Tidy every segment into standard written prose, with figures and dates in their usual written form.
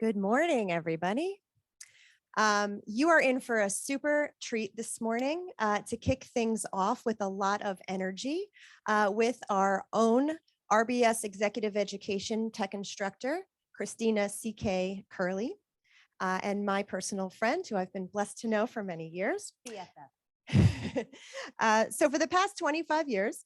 Good morning, everybody. You are in for a super treat this morning to kick things off with a lot of energy with our own RBS Executive Education Tech Instructor, Christina C.K. Curley, and my personal friend who I've been blessed to know for many years. BFF. So for the past 25 years,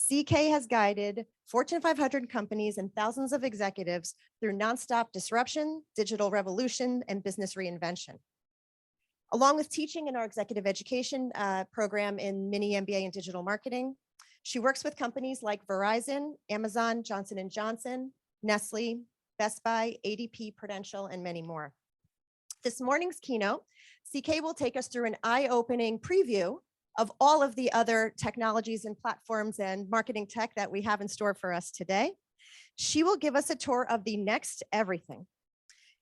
CK has guided Fortune 500 companies and thousands of executives through nonstop disruption, digital revolution, and business reinvention. Along with teaching in our executive education program in mini MBA in digital marketing, she works with companies like Verizon, Amazon, Johnson & Johnson, Nestle, Best Buy, ADP, Prudential, and many more. This morning's keynote, CK will take us through an eye-opening preview of all of the other technologies and platforms and marketing tech that we have in store for us today. She will give us a tour of the next everything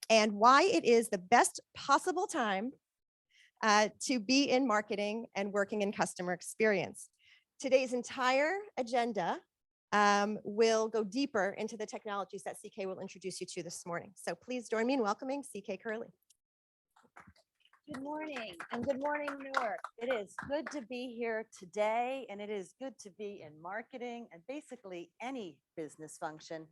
and why it is the best possible time to be in marketing and working in customer experience. Today's entire agenda will go deeper into the technologies that CK will introduce you to this morning. So please join me in welcoming CK Curley. Good morning and good morning, Newark. It is good to be here today, and it is good to be in marketing and basically any business function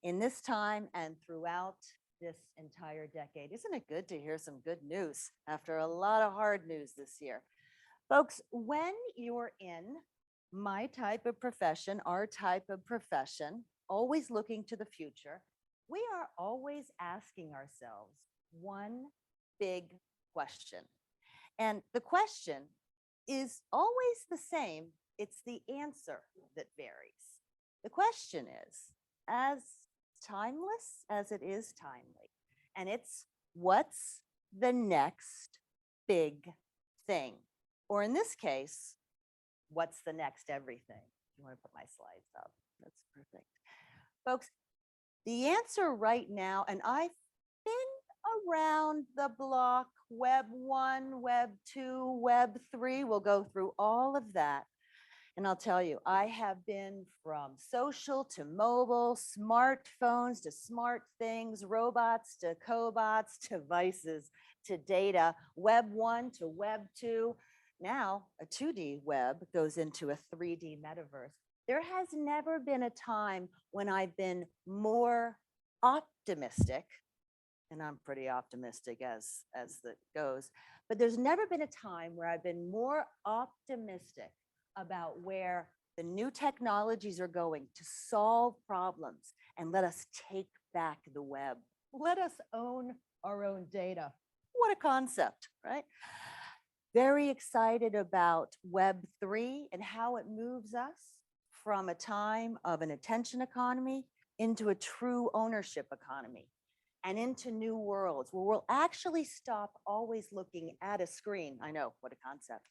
in this time and throughout this entire decade. Isn't it good to hear some good news after a lot of hard news this year? Folks, when you're in my type of profession, our type of profession, always looking to the future, we are always asking ourselves one big question. And the question is always the same. It's the answer that varies. The question is as timeless as it is timely. And it's what's the next big thing? Or in this case, what's the next everything? You want to put my slides up? That's perfect. Folks, the answer right now, and I've been around the block, Web 1, Web 2, Web 3. We'll go through all of that. And I'll tell you, I have been from social to mobile, smartphones to smart things, robots to cobots, devices to data, Web 1 to Web 2. Now, a 2D web goes into a 3D metaverse. There has never been a time when I've been more optimistic, and I'm pretty optimistic as that goes, but there's never been a time where I've been more optimistic about where the new technologies are going to solve problems and let us take back the web. Let us own our own data. What a concept, right? Very excited about Web 3 and how it moves us from a time of an attention economy into a true ownership economy and into new worlds where we'll actually stop always looking at a screen. I know, what a concept.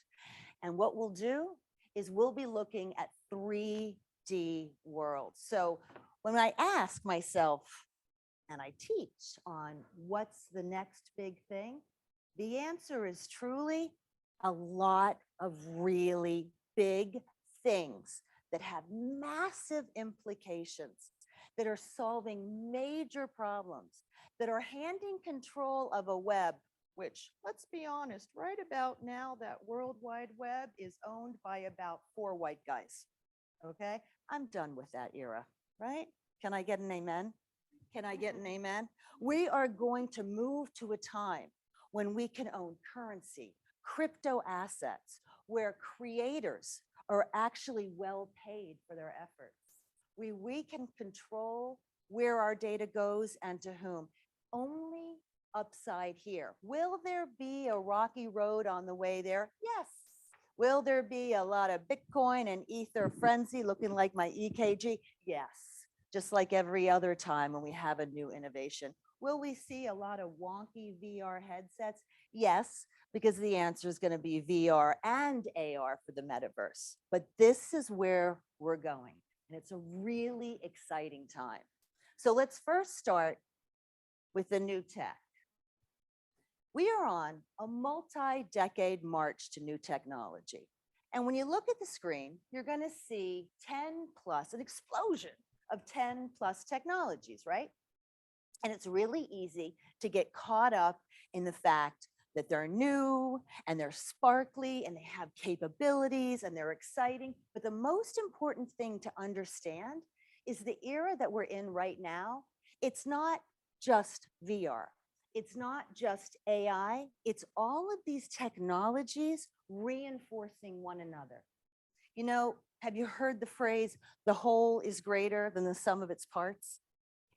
And what we'll do is we'll be looking at 3D worlds. So when I ask myself, and I teach on what's the next big thing, the answer is truly a lot of really big things that have massive implications, that are solving major problems, that are handing control of a web, which, let's be honest, right about now, that World Wide Web is owned by about 4 white guys. Okay, I'm done with that era, right? Can I get an amen? Can I get an amen? We are going to move to a time when we can own currency, crypto assets, where creators are actually well paid for their efforts. We can control where our data goes and to whom. Only upside here. Will there be a rocky road on the way there? Yes. Will there be a lot of Bitcoin and Ether frenzy looking like my EKG? Yes. Just like every other time when we have a new innovation. Will we see a lot of wonky VR headsets? Yes, because the answer is going to be VR and AR for the metaverse. But this is where we're going. And it's a really exciting time. So let's first start with the new tech. We are on a multi-decade march to new technology. And when you look at the screen, you're going to see 10 plus, an explosion of 10 plus technologies, right? And it's really easy to get caught up in the fact that they're new and they're sparkly and they have capabilities and they're exciting. But the most important thing to understand is the era that we're in right now. It's not just VR. It's not just AI. It's all of these technologies reinforcing one another. You know, have you heard the phrase, the whole is greater than the sum of its parts?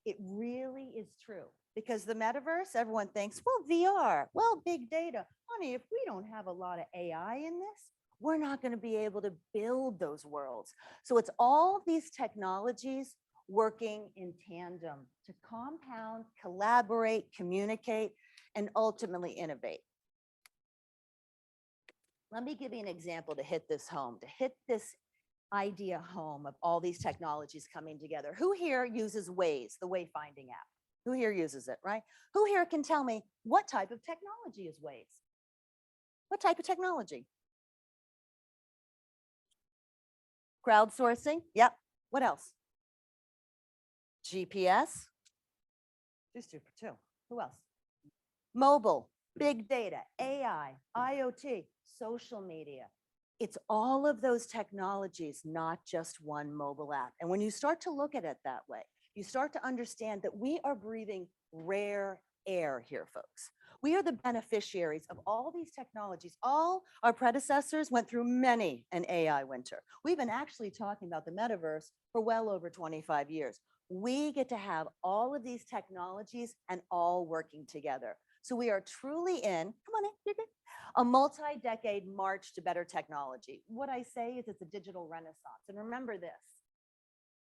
It really is true because the metaverse, everyone thinks, well, VR, well, big data. Honey, if we don't have a lot of AI in this, we're not going to be able to build those worlds. So it's all these technologies working in tandem to compound, collaborate, communicate, and ultimately innovate. Let me give you an example to hit this home, to hit this idea home of all these technologies coming together. Who here uses Waze, the wayfinding app? Who here uses it, right? Who here can tell me what type of technology is Waze? What type of technology? Crowdsourcing? Yep. What else? GPS? Just two for two. Who else? Mobile, big data, AI, IoT, social media. It's all of those technologies, not just one mobile app. And when you start to look at it that way, you start to understand that we are breathing rare air here, folks. We are the beneficiaries of all these technologies. All our predecessors went through many an AI winter. We've been actually talking about the metaverse for well over 25 years. We get to have all of these technologies and all working together. So we are truly in, come on in, you're good, a multi-decade march to better technology. What I say is it's a digital renaissance. And remember this,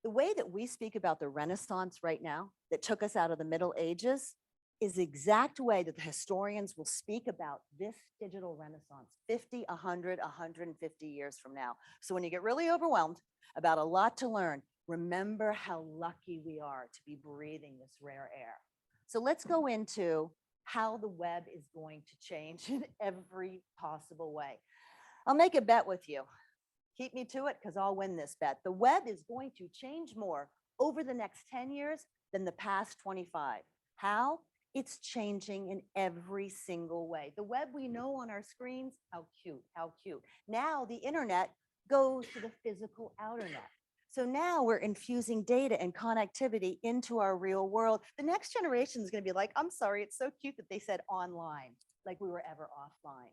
the way that we speak about the Renaissance right now that took us out of the Middle Ages is the exact way that the historians will speak about this digital renaissance 50, 100, 150 years from now. So when you get really overwhelmed about a lot to learn, remember how lucky we are to be breathing this rare air. So let's go into how the web is going to change in every possible way. I'll make a bet with you. Keep me to it because I'll win this bet. The web is going to change more over the next 10 years than the past 25. How? It's changing in every single way. The web we know on our screens, how cute, how cute. Now the internet goes to the physical outer net. So now we're infusing data and connectivity into our real world. The next generation is going to be like, I'm sorry, it's so cute that they said online, like we were ever offline,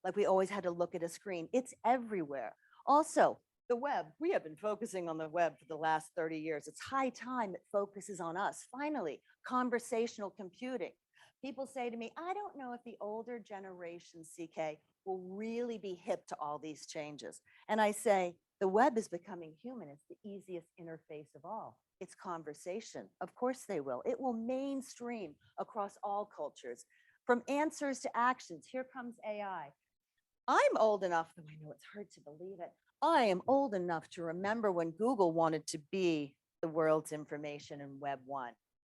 like we always had to look at a screen. It's everywhere. Also, the web, we have been focusing on the web for the last 30 years. It's high time it focuses on us. Finally, conversational computing. People say to me, I don't know if the older generation, CK, will really be hip to all these changes. And I say, the web is becoming human. It's the easiest interface of all. It's conversation. Of course they will. It will mainstream across all cultures. From answers to actions, here comes AI. I'm old enough, though I know it's hard to believe it. I am old enough to remember when Google wanted to be the world's information in Web 1.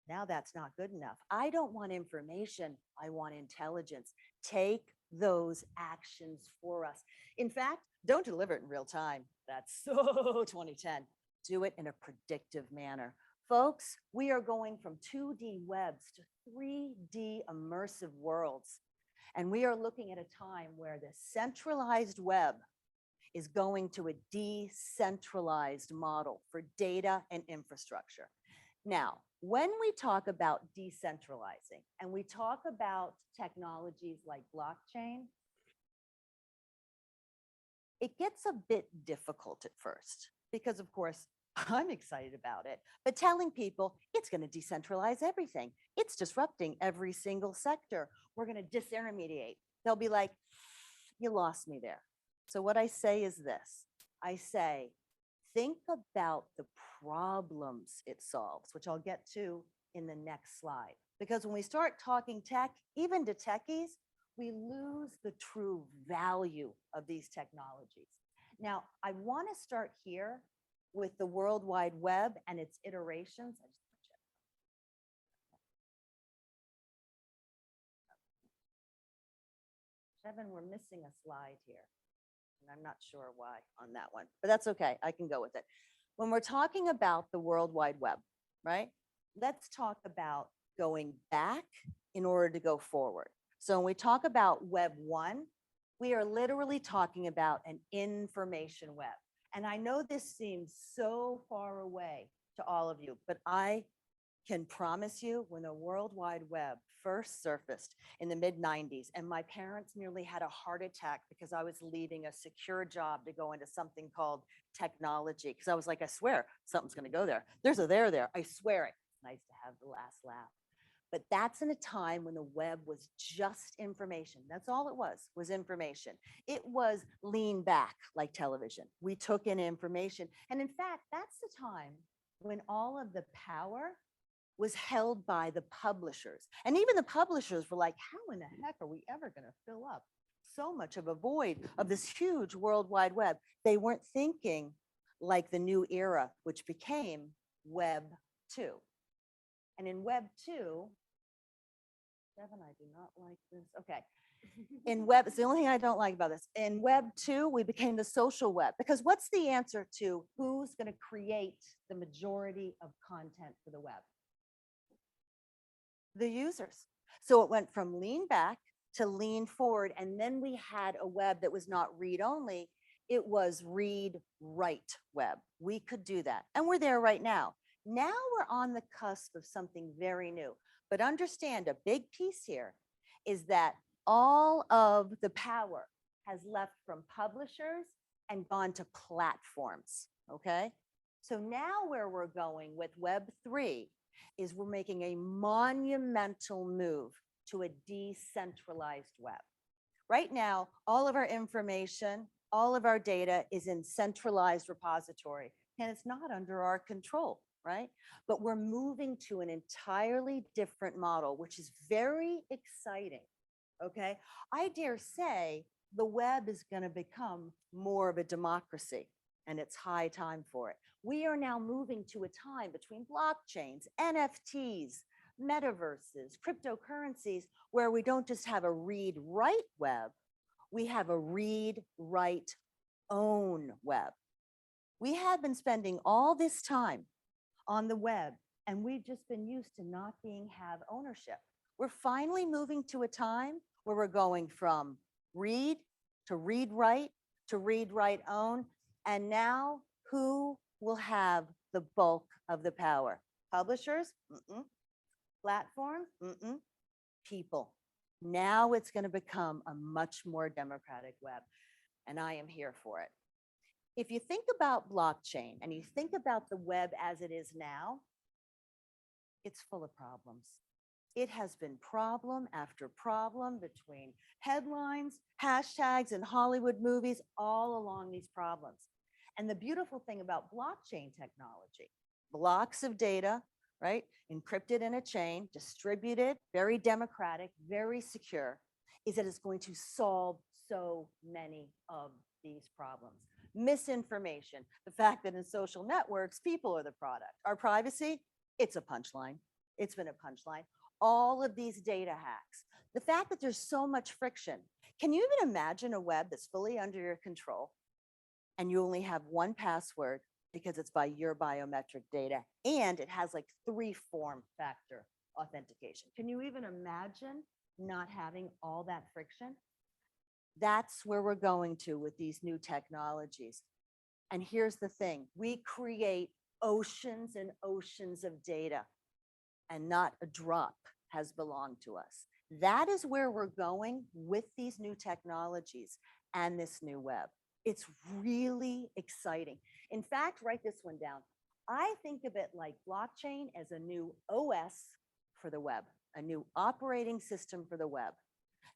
Now that's not good enough. I don't want information. I want intelligence. Take those actions for us. In fact, don't deliver it in real time. That's so 2010. Do it in a predictive manner. Folks, we are going from 2D webs to 3D immersive worlds. And we are looking at a time where the centralized web is going to a decentralized model for data and infrastructure. Now, when we talk about decentralizing and we talk about technologies like blockchain, it gets a bit difficult at first because, of course, I'm excited about it, but telling people it's going to decentralize everything. It's disrupting every single sector. We're going to disintermediate. They'll be like, you lost me there. So what I say is this. I say, think about the problems it solves, which I'll get to in the next slide. Because when we start talking tech, even to techies, we lose the true value of these technologies. Now, I want to start here with the World Wide Web and its iterations. Kevin, we're missing a slide here. And I'm not sure why on that one, but that's okay. I can go with it. When we're talking about the World Wide Web, right? Let's talk about going back in order to go forward. So when we talk about Web 1, we are literally talking about an information web. And I know this seems so far away to all of you, but I can promise you when the World Wide Web first surfaced in the mid-90s, and my parents nearly had a heart attack because I was leaving a secure job to go into something called technology. Because I was like, I swear something's going to go there. There's a there. I swear it. It's nice to have the last laugh. But that's in a time when the web was just information. That's all it was information. It was lean back like television. We took in information. And in fact, that's the time when all of the power was held by the publishers. And even the publishers were like, how in the heck are we ever going to fill up so much of a void of this huge World Wide Web? They weren't thinking like the new era, which became Web 2. And in Web 2, Devin, I do not like this. Okay. In web, it's the only thing I don't like about this. In Web 2, we became the social web, because what's the answer to who's going to create the majority of content for the web? The users. So it went from lean back to lean forward. And then we had a web that was not read only, it was read write web. We could do that. And we're there right now. Now we're on the cusp of something very new. But understand a big piece here is that all of the power has left from publishers and gone to platforms, okay? So now where we're going with Web 3 is we're making a monumental move to a decentralized web. Right now, all of our information, all of our data is in centralized repository, and it's not under our control, right? But we're moving to an entirely different model, which is very exciting, okay? I dare say the web is going to become more of a democracy, and it's high time for it. We are now moving to a time between blockchains, NFTs, metaverses, cryptocurrencies, where we don't just have a read-write web, we have a read-write-own web. We have been spending all this time on the web, and we've just been used to not have ownership. We're finally moving to a time where we're going from read to read-write to read-write-own, and now who will have the bulk of the power? Publishers? Platforms? People. Now it's going to become a much more democratic web, and I am here for it. If you think about blockchain and you think about the web as it is now, it's full of problems. It has been problem after problem between headlines, hashtags, and Hollywood movies all along these problems. And the beautiful thing about blockchain technology, blocks of data, right, encrypted in a chain, distributed, very democratic, very secure, is that it's going to solve so many of these problems. Misinformation, the fact that in social networks, people are the product. Our privacy, it's a punchline. It's been a punchline. All of these data hacks, the fact that there's so much friction. Can you even imagine a web that's fully under your control and you only have one password because it's by your biometric data and it has like 3 form factor authentication? Can you even imagine not having all that friction? That's where we're going to with these new technologies. And here's the thing, we create oceans and oceans of data, and not a drop has belonged to us. That is where we're going with these new technologies and this new web. It's really exciting. In fact, write this one down. I think of it like blockchain as a new OS for the web, a new operating system for the web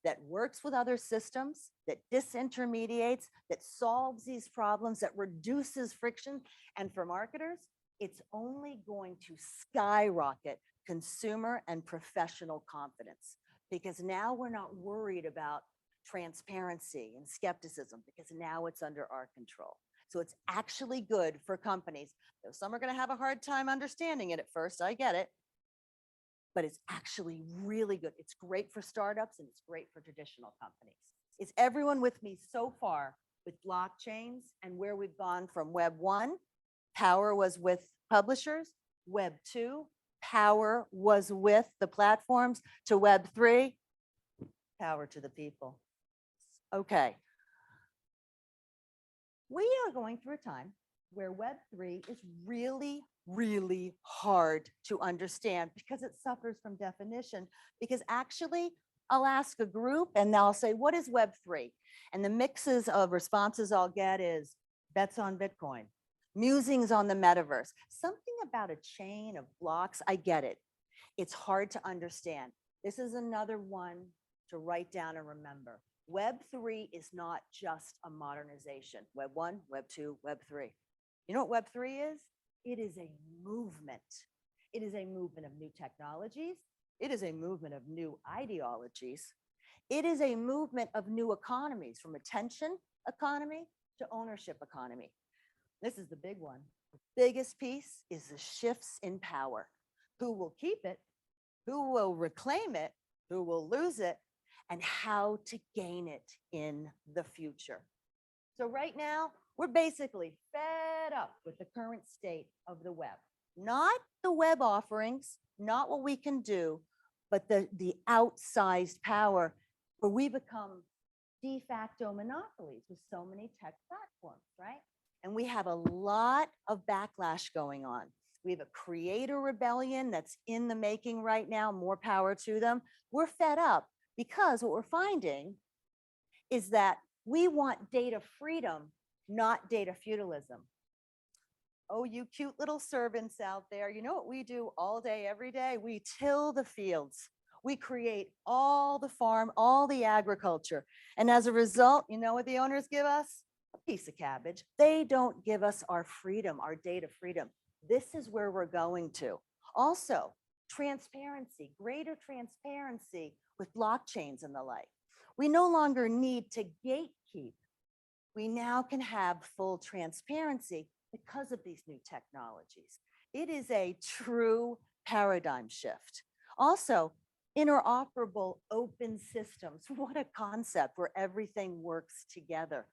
that works with other systems, that disintermediates, that solves these problems, that reduces friction. And for marketers, it's only going to skyrocket consumer and professional confidence, because now we're not worried about transparency and skepticism, because now it's under our control. So it's actually good for companies, though some are going to have a hard time understanding it at first. I get it. But it's actually really good. It's great for startups and it's great for traditional companies. Is everyone with me so far with blockchains and where we've gone from Web 1, power was with publishers, Web 2, power was with the platforms to Web3, power to the people. Okay. We are going through a time where Web3 is really, really hard to understand because it suffers from definition. Because actually, I'll ask a group and they'll say, what is Web3? And the mixes of responses I'll get is bets on Bitcoin, musings on the metaverse, something about a chain of blocks. I get it. It's hard to understand. This is another one to write down and remember. Web3 is not just a modernization. Web 1, Web 2, Web 3. You know what Web3 is? It is a movement. It is a movement of new technologies. It is a movement of new ideologies. It is a movement of new economies, from attention economy to ownership economy. This is the big one. The biggest piece is the shifts in power. Who will keep it? Who will reclaim it? Who will lose it? And how to gain it in the future. So right now, we're basically fed up with the current state of the web. Not the web offerings, not what we can do, but the outsized power where we become de facto monopolies with so many tech platforms, right? And we have a lot of backlash going on. We have a creator rebellion that's in the making right now, more power to them. We're fed up because what we're finding is that we want data freedom, not data feudalism. Oh, you cute little servants out there, you know what we do all day, every day? We till the fields. We create all the farm, all the agriculture. And as a result, you know what the owners give us? A piece of cabbage. They don't give us our freedom, our data freedom. This is where we're going to. Also, transparency, greater transparency with blockchains and the like. We no longer need to gatekeep. We now can have full transparency because of these new technologies. It is a true paradigm shift. Also, interoperable open systems. What a concept where everything works together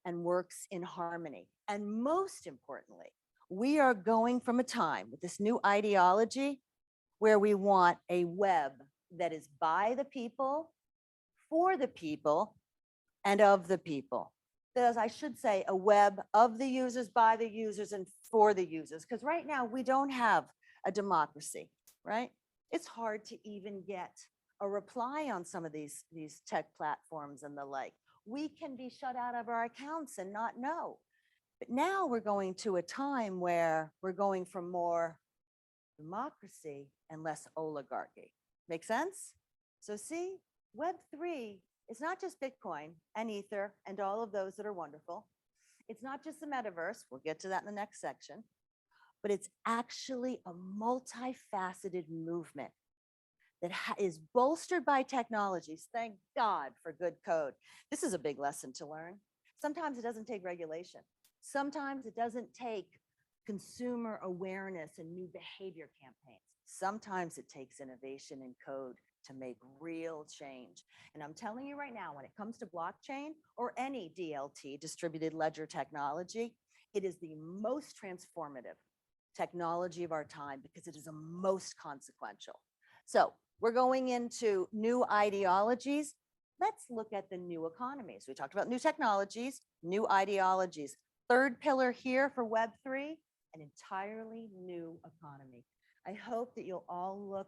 and works in harmony. And most importantly, we are going from a time with this new ideology where we want a web that is by the people, for the people, and of the people. As I should say, a web of the users, by the users, and for the users. Because right now we don't have a democracy, right? It's hard to even get a reply on some of these tech platforms and the like. We can be shut out of our accounts and not know. But now we're going to a time where we're going from more democracy and less oligarchy. Make sense? So see, Web3 is not just Bitcoin and Ether and all of those that are wonderful. It's not just the metaverse. We'll get to that in the next section. But it's actually a multifaceted movement that is bolstered by technologies. Thank God for good code. This is a big lesson to learn. Sometimes it doesn't take regulation. Sometimes it doesn't take consumer awareness and new behavior campaigns. Sometimes it takes innovation in code to make real change. And I'm telling you right now, when it comes to blockchain or any DLT, distributed ledger technology, it is the most transformative technology of our time because it is the most consequential. So we're going into new ideologies. Let's look at the new economies. We talked about new technologies, new ideologies. Third pillar here for Web3, an entirely new economy. I hope that you'll all look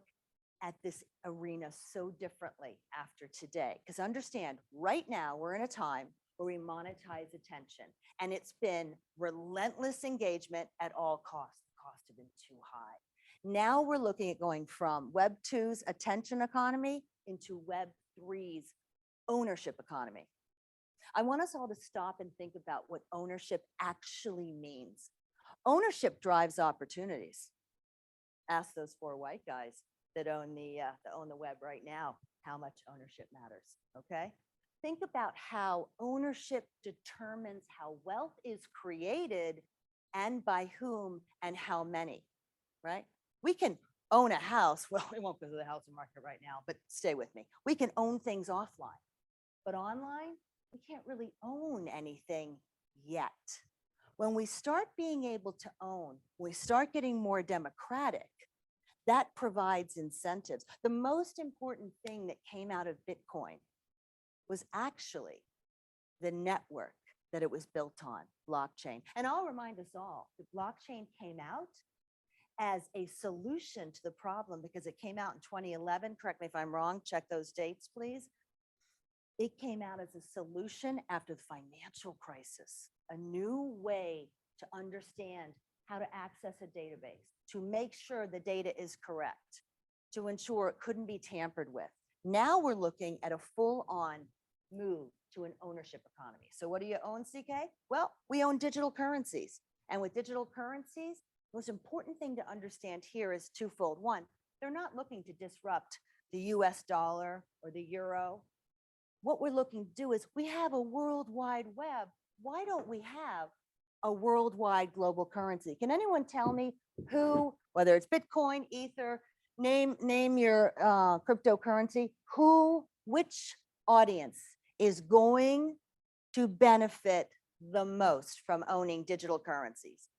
at this arena so differently after today. Because understand, right now we're in a time where we monetize attention. And it's been relentless engagement at all costs. The costs have been too high. Now we're looking at going from Web 2's attention economy into Web 3's ownership economy. I want us all to stop and think about what ownership actually means. Ownership drives opportunities. Ask those 4 white guys that own the web right now how much ownership matters, okay? Think about how ownership determines how wealth is created and by whom and how many, right? We can own a house. Well, we won't go to the housing market right now, but stay with me. We can own things offline, but online, we can't really own anything yet. When we start being able to own, we start getting more democratic, That provides incentives. The most important thing that came out of Bitcoin was actually the network that it was built on, blockchain. And I'll remind us all, the blockchain came out as a solution to the problem because it came out in 2011. Correct me if I'm wrong, check those dates, please. It came out as a solution after the financial crisis, a new way to understand how to access a database, to make sure the data is correct, to ensure it couldn't be tampered with. Now we're looking at a full-on move to an ownership economy. So what do you own, CK? Well, we own digital currencies. And with digital currencies, the most important thing to understand here is twofold. One, they're not looking to disrupt the US dollar or the euro. What we're looking to do is we have a worldwide web. Why don't we have a worldwide global currency? Can anyone tell me who, whether it's Bitcoin, Ether, name your cryptocurrency, which audience is going to benefit the most from owning digital currencies?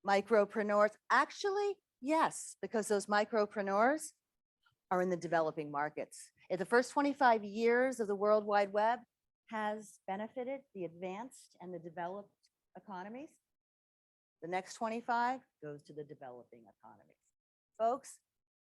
Micropreneurs. Actually, yes, because those micropreneurs are in the developing markets. In the first 25 years of the World Wide Web has benefited the advanced and the developed economies. The next 25 goes to the developing economies. Folks,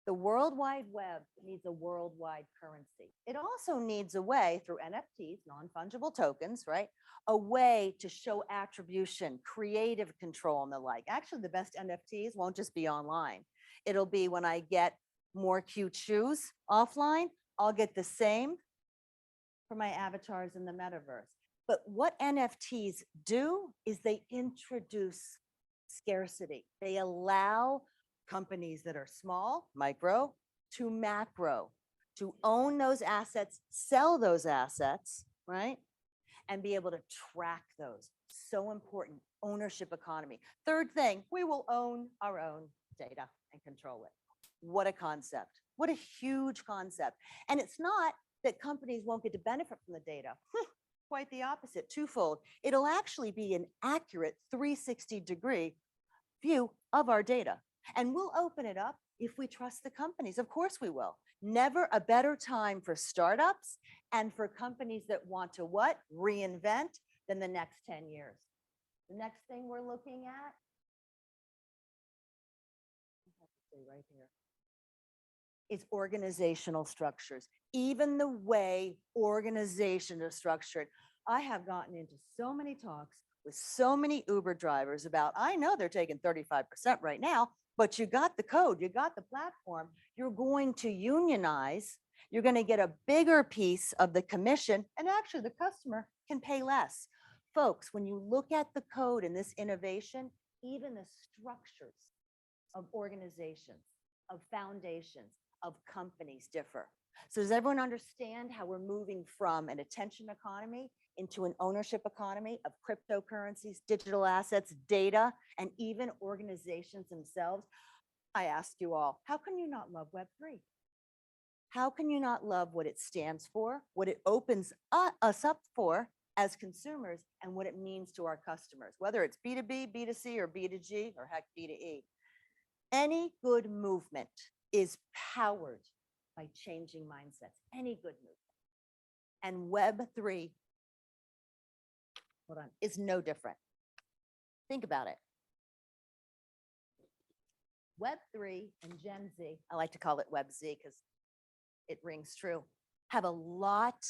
the World Wide Web needs a worldwide currency. It also needs a way through NFTs, non-fungible tokens, right? A way to show attribution, creative control and the like. Actually, the best NFTs won't just be online. It'll be when I get more cute shoes offline, I'll get the same for my avatars in the metaverse. But what NFTs do is they introduce scarcity. They allow companies that are small, micro, to macro, to own those assets, sell those assets, right? And be able to track those. So important, ownership economy. Third thing, we will own our own data and control it. What a concept. What a huge concept. And it's not that companies won't get to benefit from the data. Quite the opposite, twofold. It'll actually be an accurate 360-degree view of our data. And we'll open it up if we trust the companies. Of course we will. Never a better time for startups and for companies that want to what? Reinvent than the next 10 years. The next thing we're looking at, right here, is organizational structures. Even the way organizations are structured. I have gotten into so many talks with so many Uber drivers about, I know they're taking 35% right now, but you got the code, you got the platform, you're going to unionize, you're going to get a bigger piece of the commission, and actually the customer can pay less. Folks, when you look at the code and this innovation, even the structures of organizations, of foundations, of companies differ. So does everyone understand how we're moving from an attention economy into an ownership economy of cryptocurrencies, digital assets, data, and even organizations themselves? I ask you all, how can you not love Web3? How can you not love what it stands for, what it opens us up for as consumers, and what it means to our customers, whether it's B2B, B2C, or B2G, or heck, B2E? Any good movement is powered by changing mindsets, any good movement. And Web3, hold on, is no different. Think about it. Web3 and Gen Z, I like to call it Web Z because it rings true, have a lot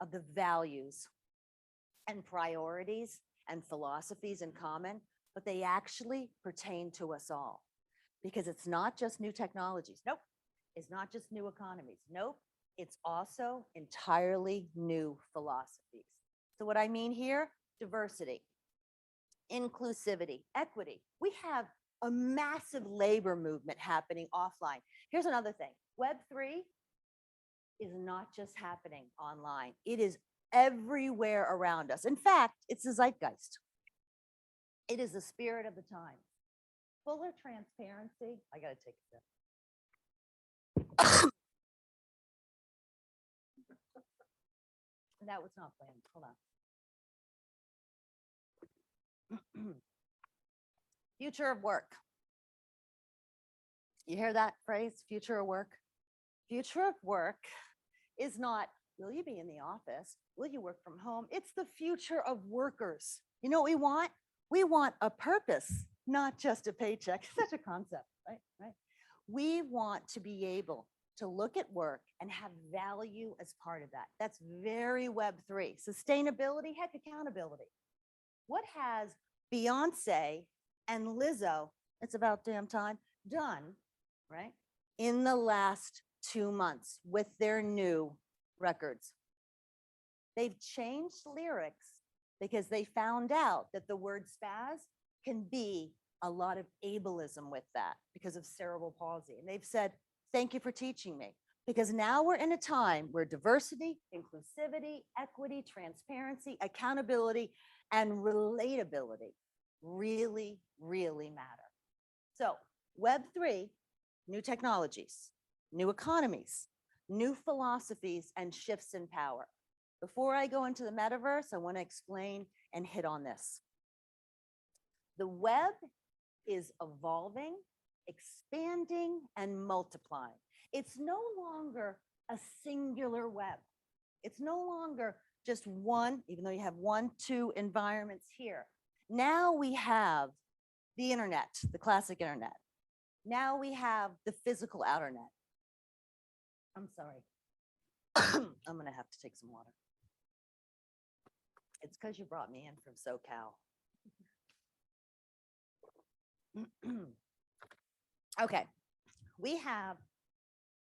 of the values and priorities and philosophies in common, but they actually pertain to us all. Because it's not just new technologies. Nope. It's not just new economies. Nope. It's also entirely new philosophies. So what I mean here, diversity, inclusivity, equity. We have a massive labor movement happening offline. Here's another thing. Web3 is not just happening online. It is everywhere around us. In fact, it's the zeitgeist. It is the spirit of the time. Fuller transparency. I got to take a sip. That was not planned. Hold on. Future of work. You hear that phrase, future of work? Future of work is not, will you be in the office? Will you work from home? It's the future of workers. You know what we want? We want a purpose, not just a paycheck. Such a concept, right? Right. We want to be able to look at work and have value as part of that. That's very Web3. Sustainability, heck, accountability. What has Beyonce and Lizzo, it's about damn time, done, right, in the last 2 months with their new records? They've changed lyrics because they found out that the word spaz can be a lot of ableism with that because of cerebral palsy. And they've said, thank you for teaching me. Because now we're in a time where diversity, inclusivity, equity, transparency, accountability, and relatability really, really matter. So Web3, new technologies, new economies, new philosophies, and shifts in power. Before I go into the metaverse, I want to explain and hit on this. The web is evolving, expanding, and multiplying. It's no longer a singular web. It's no longer just one, even though you have 1, 2 environments here. Now we have the internet, the classic internet. Now we have the physical outer net. I'm sorry. I'm gonna have to take some water. It's because you brought me in from SoCal. Okay, we have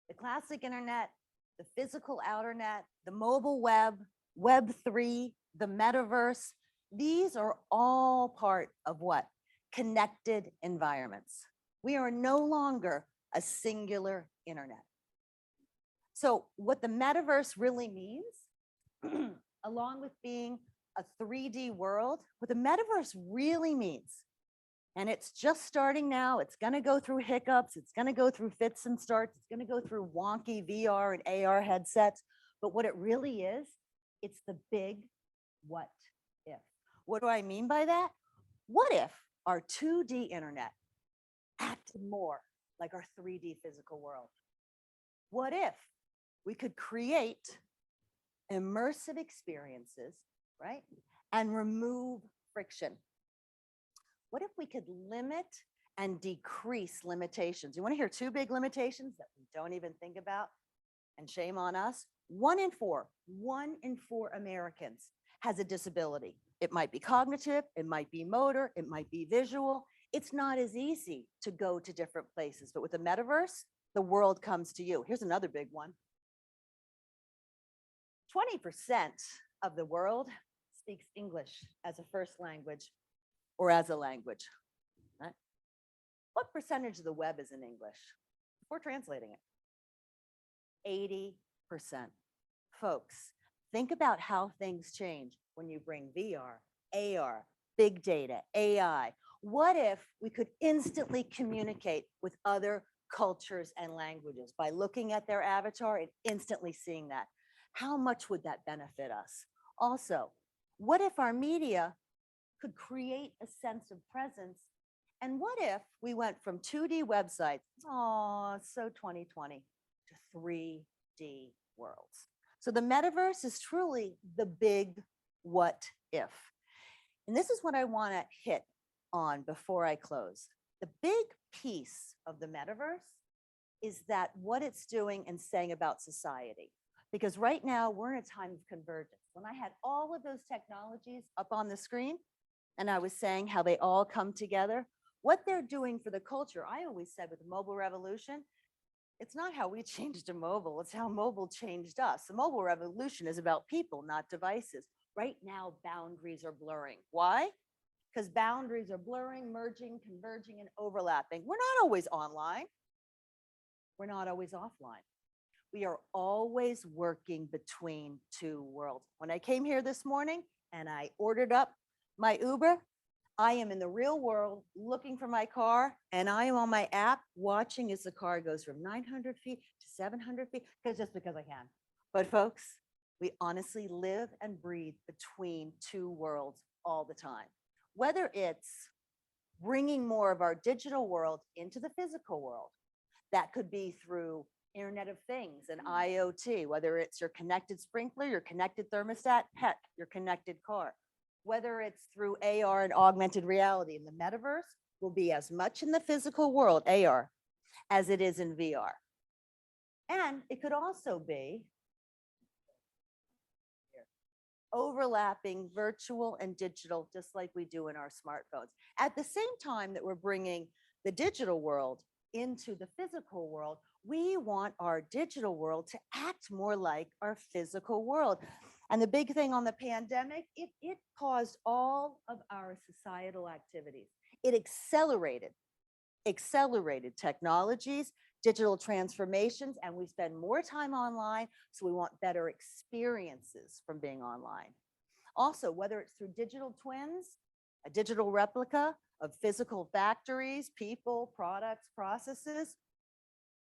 the classic internet, the physical outer net, the mobile web, Web3, the metaverse. These are all part of what? Connected environments. We are no longer a singular internet. So what the metaverse really means, along with being a 3D world, what the metaverse really means, and it's just starting now, it's gonna go through hiccups, it's gonna go through fits and starts, it's gonna go through wonky VR and AR headsets, but what it really is, it's the big what if. What do I mean by that? What if our 2D internet acted more like our 3D physical world? What if we could create immersive experiences, right? And remove friction. What if we could limit and decrease limitations? You want to hear 2 big limitations that we don't even think about? And shame on us. 1 in 4 Americans has a disability. It might be cognitive, it might be motor, it might be visual. It's not as easy to go to different places, but with the metaverse, the world comes to you. Here's another big one. 20% of the world speaks English as a first language or as a language. Right? What percentage of the web is in English? We're translating it. 80%. Folks, think about how things change when you bring VR, AR, big data, AI. What if we could instantly communicate with other cultures and languages by looking at their avatar and instantly seeing that? How much would that benefit us? Also, what if our media could create a sense of presence? And what if we went from 2D websites, oh, so 2020, to 3D worlds? So the metaverse is truly the big what if. And this is what I want to hit on before I close. The big piece of the metaverse is that what it's doing and saying about society. Because right now we're in a time of convergence. When I had all of those technologies up on the screen and I was saying how they all come together, what they're doing for the culture, I always said with the mobile revolution, it's not how we changed to mobile, it's how mobile changed us. The mobile revolution is about people, not devices. Right now, boundaries are blurring. Why? Because boundaries are blurring, merging, converging, and overlapping. We're not always online. We're not always offline. We are always working between 2 worlds. When I came here this morning and I ordered up my Uber, I am in the real world looking for my car, and I am on my app watching as the car goes from 900 feet to 700 feet, just because I can. But folks, We honestly live and breathe between two worlds all the time. Whether it's bringing more of our digital world into the physical world, that could be through Internet of Things and IoT, whether it's your connected sprinkler, your connected thermostat, heck, your connected car. Whether it's through AR and augmented reality, and the metaverse will be as much in the physical world, AR, as it is in VR. And it could also be overlapping virtual and digital, just like we do in our smartphones. At the same time that we're bringing the digital world into the physical world, we want our digital world to act more like our physical world. And the big thing on the pandemic, it caused all of our societal activities. It accelerated technologies, digital transformations, and we spend more time online, so we want better experiences from being online. Also, whether it's through digital twins, a digital replica of physical factories, people, products, processes,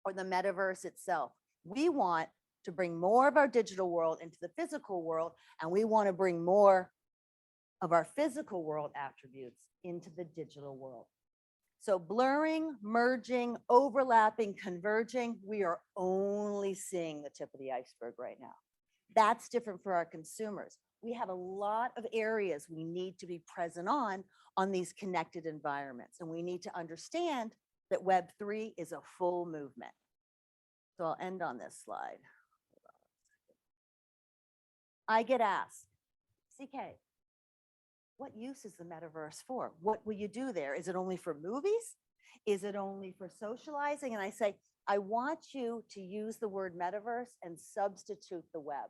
or the metaverse itself, we want to bring more of our digital world into the physical world, and we want to bring more of our physical world attributes into the digital world. So blurring, merging, overlapping, converging, we are only seeing the tip of the iceberg right now. That's different for our consumers. We have a lot of areas we need to be present on these connected environments. And we need to understand that Web3 is a full movement. So I'll end on this slide. I get asked, CK, what use is the metaverse for? What will you do there? Is it only for movies? Is it only for socializing? And I say, I want you to use the word metaverse and substitute the web.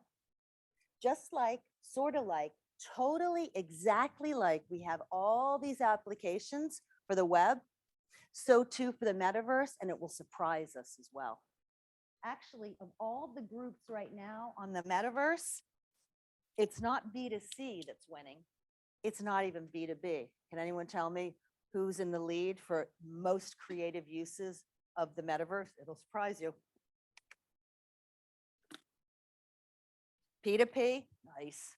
Just like, sort of like, totally exactly like we have all these applications for the web, so too for the metaverse, and it will surprise us as well. Actually, of all the groups right now on the metaverse, it's not B2C that's winning. It's not even B2B. Can anyone tell me who's in the lead for most creative uses of the metaverse? It'll surprise you. P2P, nice.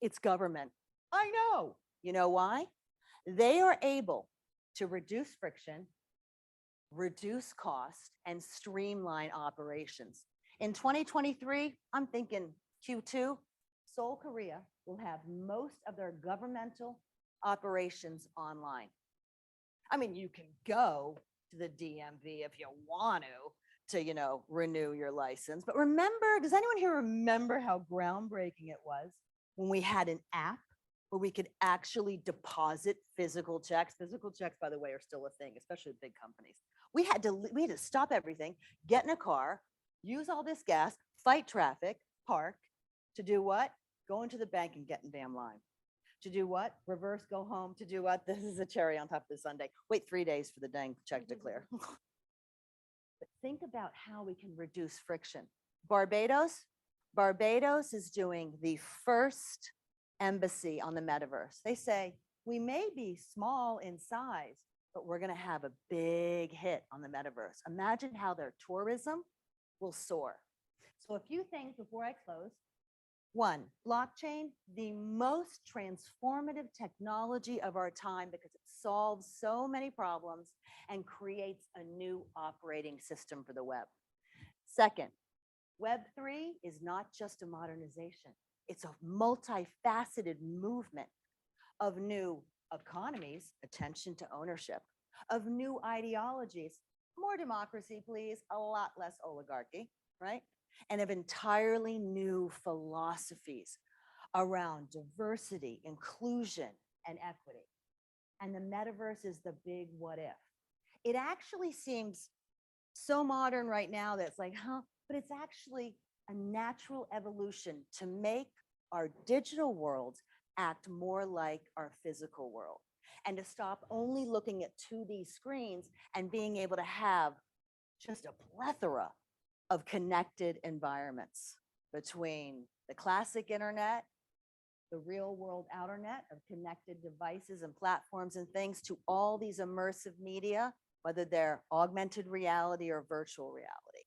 It's government. I know. You know why? They are able to reduce friction, reduce cost, and streamline operations. In 2023, I'm thinking Q2, Seoul, Korea will have most of their governmental operations online. I mean, you can go to the DMV if you want to, renew your license. But remember, does anyone here remember how groundbreaking it was when we had an app where we could actually deposit physical checks? Physical checks, by the way, are still a thing, especially with big companies. We had to stop everything, get in a car, use all this gas, fight traffic, park, to do what? Go into the bank and get in damn line. To do what? Reverse, go home. To do what? This is a cherry on top of the sundae. Wait 3 days for the dang check to clear. But think about how we can reduce friction. Barbados is doing the first embassy on the metaverse. They say, we may be small in size, but we're going to have a big hit on the metaverse. Imagine how their tourism will soar. So a few things before I close. One, blockchain, the most transformative technology of our time because it solves so many problems and creates a new operating system for the web. Second, Web3 is not just a modernization. It's a multifaceted movement of new economies, attention to ownership, of new ideologies, more democracy, please, a lot less oligarchy, right? And of entirely new philosophies around diversity, inclusion, and equity. And the metaverse is the big what if. It actually seems so modern right now that it's like, but it's actually a natural evolution to make our digital worlds act more like our physical world and to stop only looking at 2D screens and being able to have just a plethora of connected environments between the classic internet, the real world outernet of connected devices and platforms and things, to all these immersive media, whether they're augmented reality or virtual reality.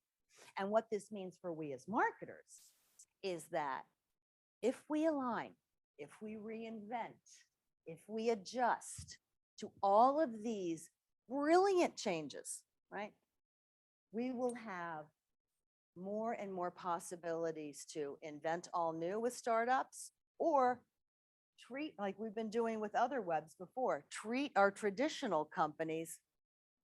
And what this means for we as marketers is that if we align, if we reinvent, if we adjust to all of these brilliant changes, right, we will have more and more possibilities to invent all new with startups or treat, like we've been doing with other webs before, treat our traditional companies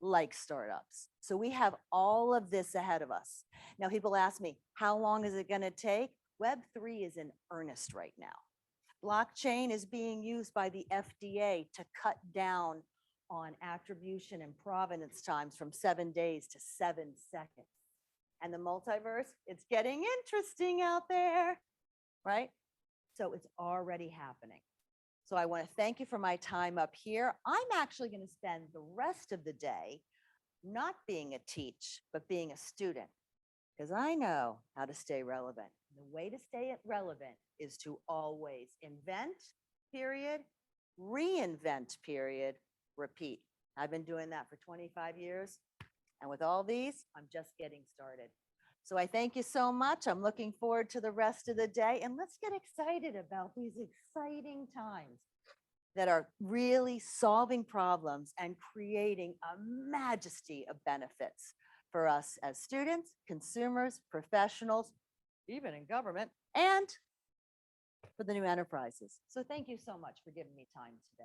like startups. So we have all of this ahead of us. Now, people ask me, how long is it going to take? Web3 is in earnest right now. Blockchain is being used by the FDA to cut down on attribution and provenance times from 7 days to 7 seconds. And the multiverse, it's getting interesting out there, right? So it's already happening. So I want to thank you for my time up here. I'm actually going to spend the rest of the day not being a teach, but being a student, because I know how to stay relevant. The way to stay relevant is to always invent, period, reinvent, period, repeat. I've been doing that for 25 years. And with all these, I'm just getting started. So I thank you so much. I'm looking forward to the rest of the day. And let's get excited about these exciting times that are really solving problems and creating a majesty of benefits for us as students, consumers, professionals, even in government, and for the new enterprises. So thank you so much for giving me time today.